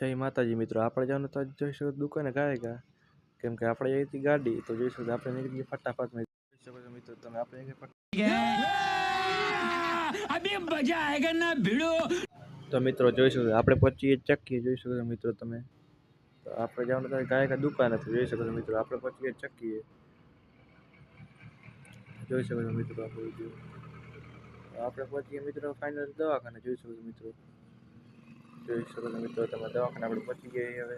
જય માતાજી મિત્રો, આપણે જવાનું તો જોઈ શકો દુકાને ગાયકા, કેમ કે આપણે અહીંથી ગાડી તો જોઈ શકો આપણે નીકળી ફટાફટ જોઈ શકો છો મિત્રો તમે આપણે અભી મજા આયેગા ના ભીડો। તો મિત્રો જોઈ શકો આપણે પહોંચીએ ચક્કી, જોઈ શકો છો મિત્રો તમે। તો આપણે જવાનું તો ગાયકા દુકાને તો જોઈ શકો છો મિત્રો આપણે પહોંચીએ ચક્કીએ, જોઈ શકો છો મિત્રો આપણે પહોંચીએ મિત્રો ફાઇનલ દવાખાને, જોઈ શકો છો મિત્રો। જોઈ શકો છો મિત્રો તમે દવાખાને આપણે પહોંચી ગયા હવે,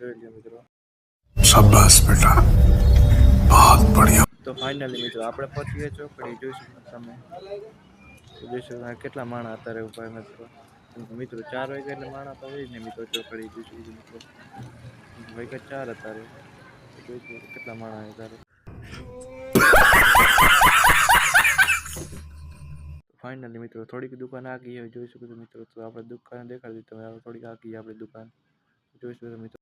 જોઈ લો મિત્રો। શાબાશ બેટા, बहुत बढ़िया। તો ફાઇનલી મિત્રો આપણે પહોંચી ગયા ચોકડી, જોઈ શકો તમે। જોઈ શકો કેટલા માણા અત્યારે ઉભા મિત્રો, મિત્રો 4 વાગ્યા એટલે માણા તો હોય જ ને મિત્રો ચોકડી, જોઈ શકો મિત્રો વાગ્યા 4 અત્યારે, જોઈ શકો કેટલા માણા અત્યારે। ફાઇનલી મિત્રો થોડીક દુકાન આગી હોય, જોઈ શકો છો મિત્રો। તો આપણે દુકાન દેખાડી તમે થોડીક આગી આપણી દુકાન, જોઈ શકો છો મિત્રો।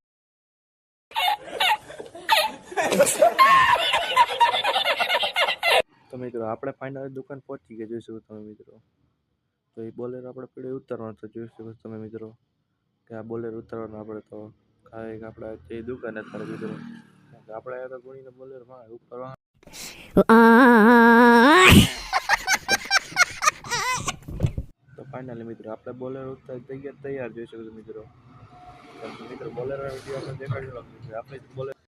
તો મિત્રો આપણે ફાઇનલ દુકાન પહોંચી ગયા, જોઈ શકો તમે મિત્રો। તો એ બોલેરો આપણે પેડે ઉતારવાનો તો જોઈ શકો તમે મિત્રો કે આ બોલેરો ઉતારવાનો આપણે તો કાંઈક આપણે એ દુકાને અત્યારે મિત્રો આપણે તો ગુણીને બોલેરો ઉપર તો ફાઇનલી મિત્રો આપણે બોલેરો તૈયાર, જોઈ શકો છો મિત્રો। મિત્રો બોલેરો વિડીયો આપણે દેખાડી આપણે બોલેરો